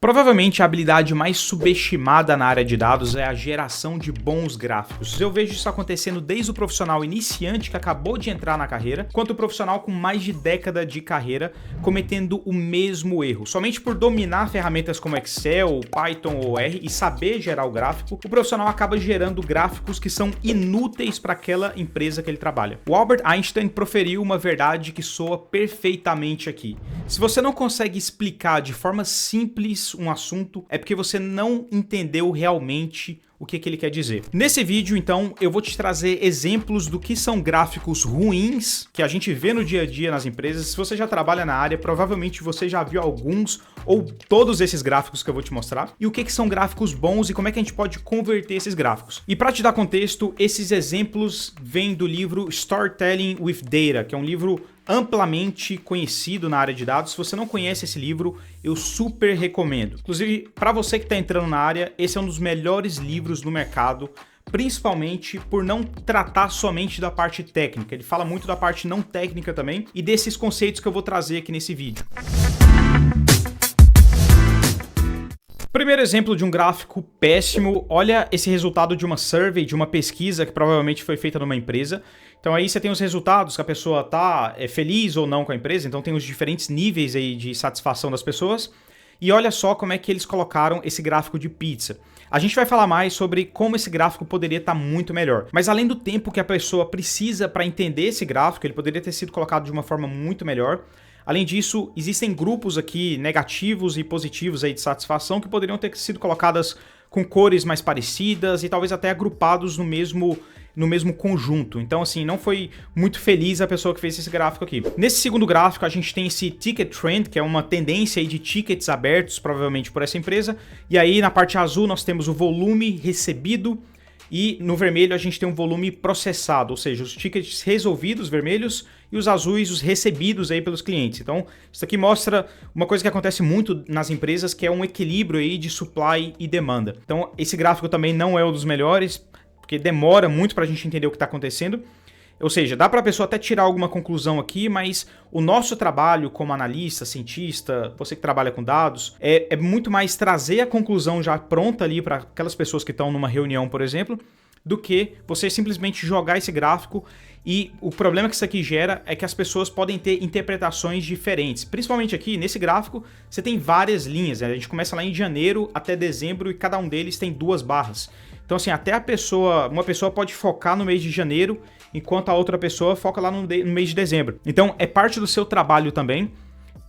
Provavelmente a habilidade mais subestimada na área de dados é a geração de bons gráficos. Eu vejo isso acontecendo desde o profissional iniciante que acabou de entrar na carreira, quanto o profissional com mais de década de carreira cometendo o mesmo erro. Somente por dominar ferramentas como Excel, Python ou R e saber gerar o gráfico, o profissional acaba gerando gráficos que são inúteis para aquela empresa que ele trabalha. O Albert Einstein proferiu uma verdade que soa perfeitamente aqui. Se você não consegue explicar de forma simples um assunto, é porque você não entendeu realmente o que ele quer dizer. Nesse vídeo, então, eu vou te trazer exemplos do que são gráficos ruins que a gente vê no dia a dia nas empresas. Se você já trabalha na área, provavelmente você já viu alguns ou todos esses gráficos que eu vou te mostrar. E o que são gráficos bons e como é que a gente pode converter esses gráficos. E para te dar contexto, esses exemplos vêm do livro Storytelling with Data, que é um livro amplamente conhecido na área de dados. Se você não conhece esse livro, eu super recomendo. Inclusive, para você que está entrando na área, esse é um dos melhores livros no mercado, principalmente por não tratar somente da parte técnica. Ele fala muito da parte não técnica também e desses conceitos que eu vou trazer aqui nesse vídeo. Primeiro exemplo de um gráfico péssimo, olha esse resultado de uma survey, de uma pesquisa que provavelmente foi feita numa empresa. Então aí você tem os resultados, que a pessoa tá feliz ou não com a empresa, então tem os diferentes níveis aí de satisfação das pessoas. E olha só como é que eles colocaram esse gráfico de pizza. A gente vai falar mais sobre como esse gráfico poderia estar muito melhor. Mas além do tempo que a pessoa precisa para entender esse gráfico, ele poderia ter sido colocado de uma forma muito melhor. Além disso, existem grupos aqui negativos e positivos aí de satisfação que poderiam ter sido colocadas com cores mais parecidas e talvez até agrupados no mesmo conjunto. Então, assim, não foi muito feliz a pessoa que fez esse gráfico aqui. Nesse segundo gráfico, a gente tem esse Ticket Trend, que é uma tendência aí de tickets abertos, provavelmente por essa empresa. E aí, na parte azul, nós temos o volume recebido e no vermelho a gente tem um volume processado, ou seja, os tickets resolvidos, vermelhos, e os azuis, os recebidos aí pelos clientes. Então, isso aqui mostra uma coisa que acontece muito nas empresas, que é um equilíbrio aí de supply e demanda. Então, esse gráfico também não é um dos melhores, porque demora muito para a gente entender o que está acontecendo. Ou seja, dá para a pessoa até tirar alguma conclusão aqui, mas o nosso trabalho como analista, cientista, você que trabalha com dados, é muito mais trazer a conclusão já pronta ali para aquelas pessoas que estão numa reunião, por exemplo, do que você simplesmente jogar esse gráfico. E o problema que isso aqui gera é que as pessoas podem ter interpretações diferentes. Principalmente aqui, nesse gráfico, você tem várias linhas. A gente começa lá em janeiro até dezembro e cada um deles tem 2 barras. Então, assim, até uma pessoa pode focar no mês de janeiro, enquanto a outra pessoa foca lá no mês de dezembro. Então, é parte do seu trabalho também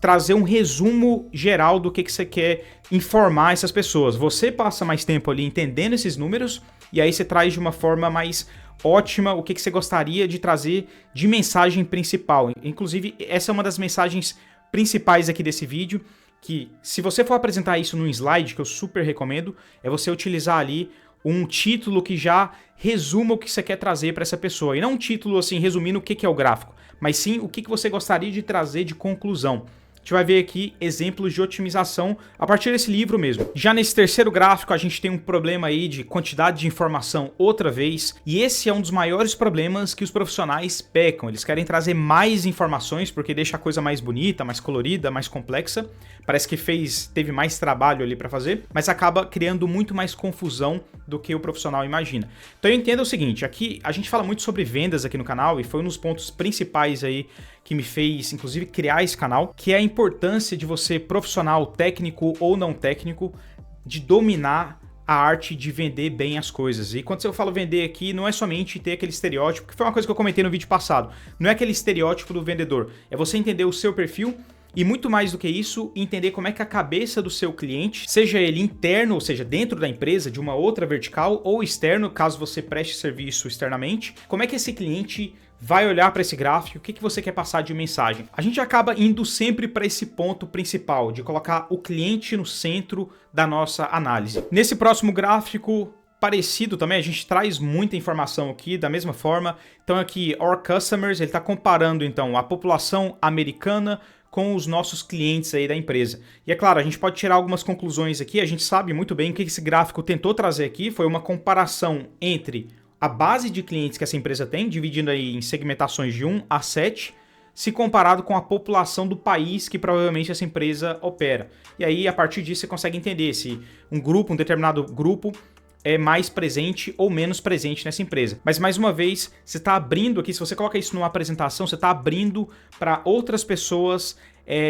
trazer um resumo geral do que você quer informar essas pessoas. Você passa mais tempo ali entendendo esses números e aí você traz de uma forma mais ótima o que você gostaria de trazer de mensagem principal. Inclusive, essa é uma das mensagens principais aqui desse vídeo, que se você for apresentar isso num slide, que eu super recomendo, é você utilizar ali um título que já resuma o que você quer trazer para essa pessoa. E não um título assim, resumindo o que é o gráfico, mas sim o que você gostaria de trazer de conclusão. A gente vai ver aqui exemplos de otimização a partir desse livro mesmo. Já nesse terceiro gráfico, a gente tem um problema aí de quantidade de informação outra vez, e esse é um dos maiores problemas que os profissionais pecam. Eles querem trazer mais informações porque deixa a coisa mais bonita, mais colorida, mais complexa. Parece que teve mais trabalho ali para fazer, mas acaba criando muito mais confusão do que o profissional imagina. Então eu entendo o seguinte, aqui a gente fala muito sobre vendas aqui no canal e foi um dos pontos principais aí que me fez, inclusive, criar esse canal, que é a importância de você, profissional, técnico ou não técnico, de dominar a arte de vender bem as coisas. E quando eu falo vender aqui, não é somente ter aquele estereótipo, que foi uma coisa que eu comentei no vídeo passado, não é aquele estereótipo do vendedor, é você entender o seu perfil e muito mais do que isso, entender como é que a cabeça do seu cliente, seja ele interno, ou seja, dentro da empresa, de uma outra vertical, ou externo, caso você preste serviço externamente, como é que esse cliente vai olhar para esse gráfico, o que você quer passar de mensagem. A gente acaba indo sempre para esse ponto principal, de colocar o cliente no centro da nossa análise. Nesse próximo gráfico, parecido também, a gente traz muita informação aqui da mesma forma. Então aqui, Our Customers, ele está comparando então a população americana com os nossos clientes aí da empresa. E é claro, a gente pode tirar algumas conclusões aqui, a gente sabe muito bem o que esse gráfico tentou trazer aqui, foi uma comparação entre a base de clientes que essa empresa tem, dividindo aí em segmentações de 1 a 7, se comparado com a população do país que provavelmente essa empresa opera. E aí, a partir disso, você consegue entender se um determinado grupo é mais presente ou menos presente nessa empresa. Mas, mais uma vez, você está abrindo aqui, se você coloca isso numa apresentação, você está abrindo para outras pessoas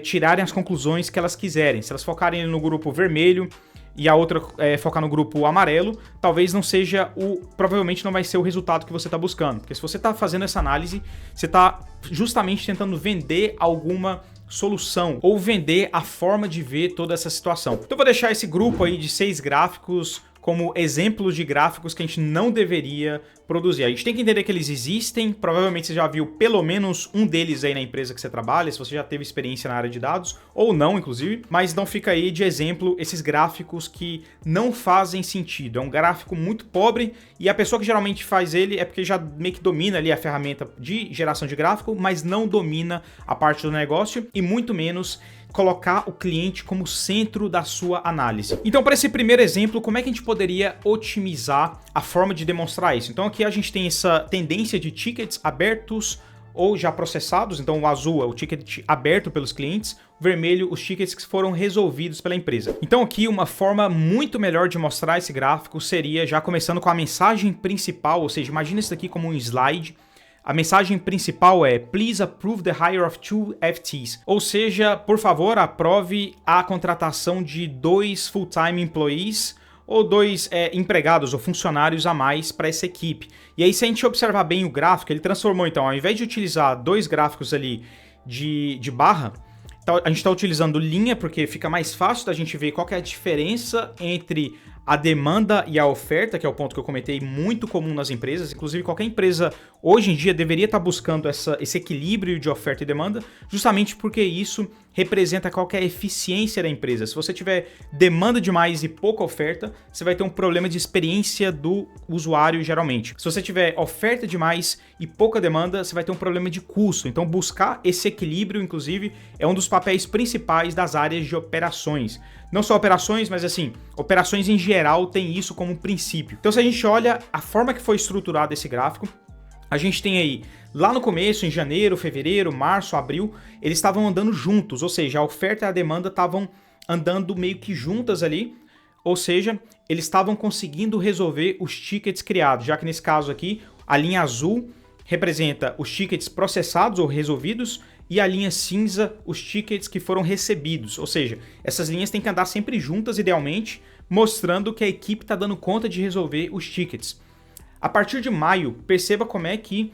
tirarem as conclusões que elas quiserem. Se elas focarem no grupo vermelho e a outra focar no grupo amarelo, talvez não seja provavelmente não vai ser o resultado que você está buscando. Porque se você está fazendo essa análise, você está justamente tentando vender alguma solução ou vender a forma de ver toda essa situação. Então eu vou deixar esse grupo aí de 6 gráficos como exemplos de gráficos que a gente não deveria produzir. A gente tem que entender que eles existem, provavelmente você já viu pelo menos um deles aí na empresa que você trabalha, se você já teve experiência na área de dados, ou não, inclusive, mas não fica aí de exemplo esses gráficos que não fazem sentido. É um gráfico muito pobre e a pessoa que geralmente faz ele é porque já meio que domina ali a ferramenta de geração de gráfico, mas não domina a parte do negócio e muito menos colocar o cliente como centro da sua análise. Então, para esse primeiro exemplo, como é que a gente poderia otimizar a forma de demonstrar isso? Então, aqui a gente tem essa tendência de tickets abertos ou já processados. Então, o azul é o ticket aberto pelos clientes, o vermelho, os tickets que foram resolvidos pela empresa. Então, aqui uma forma muito melhor de mostrar esse gráfico seria já começando com a mensagem principal, ou seja, imagina isso daqui como um slide. A mensagem principal é Please approve the hire of 2 FTs. Ou seja, por favor, aprove a contratação de 2 full-time employees ou 2 empregados ou funcionários a mais para essa equipe. E aí, se a gente observar bem o gráfico, ele transformou, então, ao invés de utilizar 2 gráficos ali de barra, a gente está utilizando linha porque fica mais fácil da gente ver qual que é a diferença entre a demanda e a oferta, que é o ponto que eu comentei, muito comum nas empresas. Inclusive, qualquer empresa hoje em dia deveria estar buscando esse equilíbrio de oferta e demanda, justamente porque isso representa qual que é a eficiência da empresa. Se você tiver demanda demais e pouca oferta, você vai ter um problema de experiência do usuário, geralmente. Se você tiver oferta demais e pouca demanda, você vai ter um problema de custo. Então, buscar esse equilíbrio, inclusive, é um dos papéis principais das áreas de operações. Não só operações, mas assim, operações em geral tem isso como princípio. Então, se a gente olha a forma que foi estruturado esse gráfico, a gente tem aí, lá no começo, em janeiro, fevereiro, março, abril, eles estavam andando juntos, ou seja, a oferta e a demanda estavam andando meio que juntas ali, ou seja, eles estavam conseguindo resolver os tickets criados, já que nesse caso aqui, a linha azul representa os tickets processados ou resolvidos, e a linha cinza, os tickets que foram recebidos. Ou seja, essas linhas têm que andar sempre juntas, idealmente, mostrando que a equipe está dando conta de resolver os tickets. A partir de maio, perceba como é que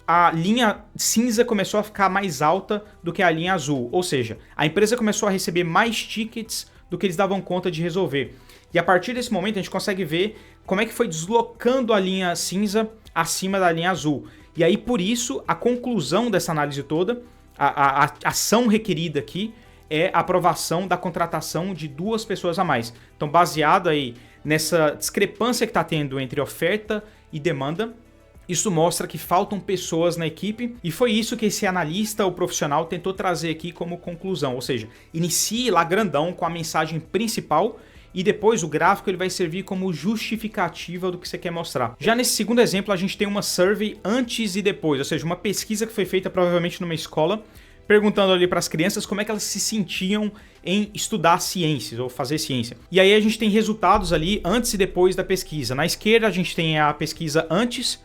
a linha cinza começou a ficar mais alta do que a linha azul. Ou seja, a empresa começou a receber mais tickets do que eles davam conta de resolver. E a partir desse momento, a gente consegue ver como é que foi deslocando a linha cinza acima da linha azul. E aí, por isso, a conclusão dessa análise toda, a ação requerida aqui é a aprovação da contratação de 2 pessoas a mais. Então, baseado aí nessa discrepância que está tendo entre oferta e demanda, isso mostra que faltam pessoas na equipe e foi isso que esse analista ou profissional tentou trazer aqui como conclusão. Ou seja, inicie lá grandão com a mensagem principal e depois o gráfico ele vai servir como justificativa do que você quer mostrar. Já nesse segundo exemplo, a gente tem uma survey antes e depois, ou seja, uma pesquisa que foi feita provavelmente numa escola, perguntando ali para as crianças como é que elas se sentiam em estudar ciências ou fazer ciência. E aí a gente tem resultados ali antes e depois da pesquisa. Na esquerda a gente tem a pesquisa antes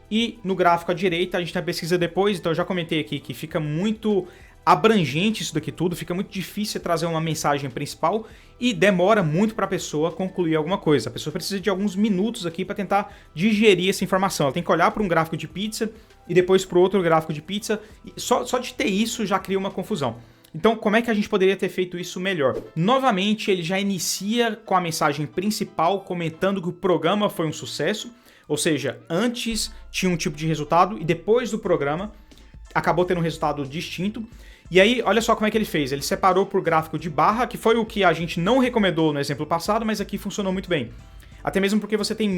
e no gráfico à direita a gente tem a pesquisa depois. Então eu já comentei aqui que fica muito abrangente isso daqui tudo, fica muito difícil trazer uma mensagem principal e demora muito para a pessoa concluir alguma coisa. A pessoa precisa de alguns minutos aqui para tentar digerir essa informação. Ela tem que olhar para um gráfico de pizza e depois para o outro gráfico de pizza. E só de ter isso já cria uma confusão. Então, como é que a gente poderia ter feito isso melhor? Novamente, ele já inicia com a mensagem principal comentando que o programa foi um sucesso, ou seja, antes tinha um tipo de resultado e depois do programa acabou tendo um resultado distinto. E aí, olha só como é que ele fez. Ele separou por gráfico de barra, que foi o que a gente não recomendou no exemplo passado, mas aqui funcionou muito bem. Até mesmo porque você tem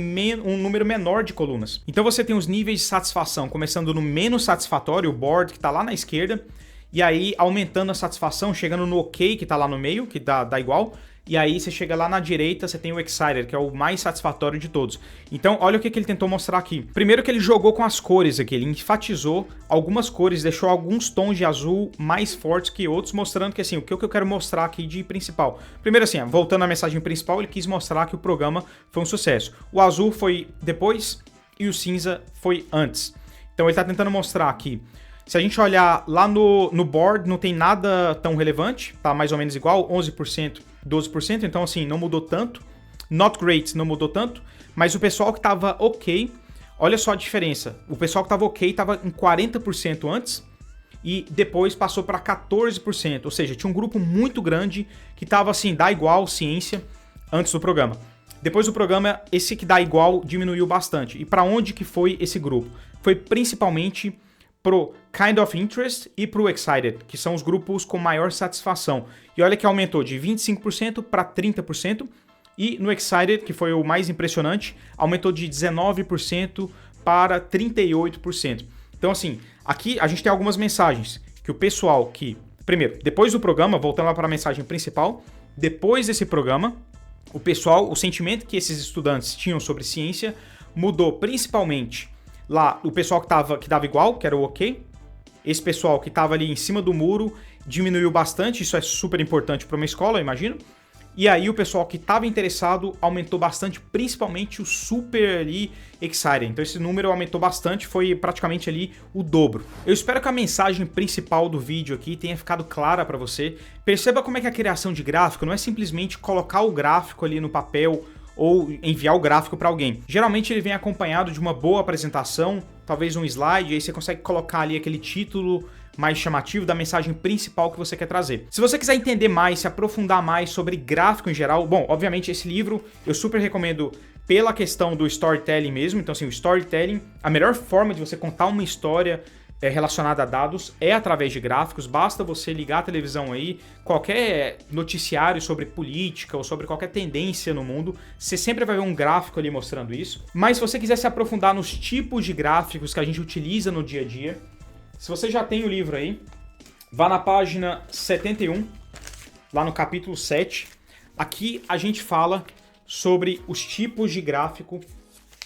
um número menor de colunas. Então você tem os níveis de satisfação, começando no menos satisfatório, o board, que está lá na esquerda, e aí aumentando a satisfação, chegando no ok, que está lá no meio, que dá igual, e aí você chega lá na direita, você tem o Excited, que é o mais satisfatório de todos. Então, olha o que ele tentou mostrar aqui. Primeiro que ele jogou com as cores aqui, ele enfatizou algumas cores, deixou alguns tons de azul mais fortes que outros, mostrando que assim, o que eu quero mostrar aqui de principal. Primeiro assim, voltando à mensagem principal, ele quis mostrar que o programa foi um sucesso. O azul foi depois e o cinza foi antes. Então ele está tentando mostrar aqui. Se a gente olhar lá no board, não tem nada tão relevante, tá mais ou menos igual, 11%, 12%, então assim, não mudou tanto. Not great não mudou tanto, mas o pessoal que estava ok, olha só a diferença. O pessoal que estava ok estava em 40% antes e depois passou para 14%, ou seja, tinha um grupo muito grande que estava assim, dá igual ciência antes do programa. Depois do programa, esse que dá igual diminuiu bastante. E para onde que foi esse grupo? Foi principalmente pro Kind of Interest e pro Excited, que são os grupos com maior satisfação. E olha que aumentou de 25% para 30%, e no Excited, que foi o mais impressionante, aumentou de 19% para 38%. Então assim, aqui a gente tem algumas mensagens que o pessoal que... Primeiro, depois do programa, voltando lá para a mensagem principal, depois desse programa, o pessoal, o sentimento que esses estudantes tinham sobre ciência mudou principalmente lá o pessoal que dava igual, que era o ok. Esse pessoal que estava ali em cima do muro diminuiu bastante, isso é super importante para uma escola, eu imagino. E aí o pessoal que estava interessado aumentou bastante, principalmente o super ali excited. Então esse número aumentou bastante, foi praticamente ali o dobro. Eu espero que a mensagem principal do vídeo aqui tenha ficado clara para você. Perceba como é que a criação de gráfico não é simplesmente colocar o gráfico ali no papel ou enviar o gráfico para alguém. Geralmente ele vem acompanhado de uma boa apresentação, talvez um slide, e aí você consegue colocar ali aquele título mais chamativo da mensagem principal que você quer trazer. Se você quiser entender mais, se aprofundar mais sobre gráfico em geral, bom, obviamente esse livro eu super recomendo pela questão do storytelling mesmo. Então assim, o storytelling, a melhor forma de você contar uma história relacionada a dados é através de gráficos. Basta você ligar a televisão aí, qualquer noticiário sobre política ou sobre qualquer tendência no mundo, você sempre vai ver um gráfico ali mostrando isso. Mas se você quiser se aprofundar nos tipos de gráficos que a gente utiliza no dia a dia, se você já tem o livro aí, vá na página 71, lá no capítulo 7. Aqui a gente fala sobre os tipos de gráfico,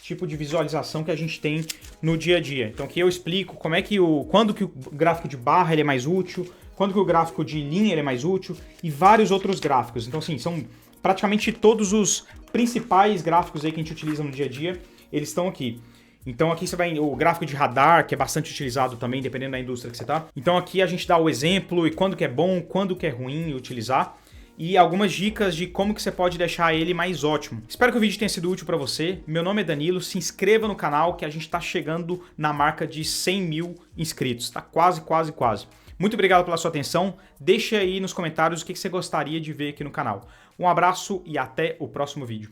tipo de visualização que a gente tem no dia a dia. Então aqui eu explico como é que quando que o gráfico de barra ele é mais útil, quando que o gráfico de linha ele é mais útil e vários outros gráficos. Então assim, são praticamente todos os principais gráficos aí que a gente utiliza no dia a dia, eles estão aqui. Então aqui você vai o gráfico de radar, que é bastante utilizado também, dependendo da indústria que você tá. Então aqui a gente dá o exemplo e quando que é bom, quando que é ruim utilizar. E algumas dicas de como que você pode deixar ele mais ótimo. Espero que o vídeo tenha sido útil para você. Meu nome é Danilo, se inscreva no canal que a gente tá chegando na marca de 100 mil inscritos. Tá quase. Muito obrigado pela sua atenção. Deixe aí nos comentários o que você gostaria de ver aqui no canal. Um abraço e até o próximo vídeo.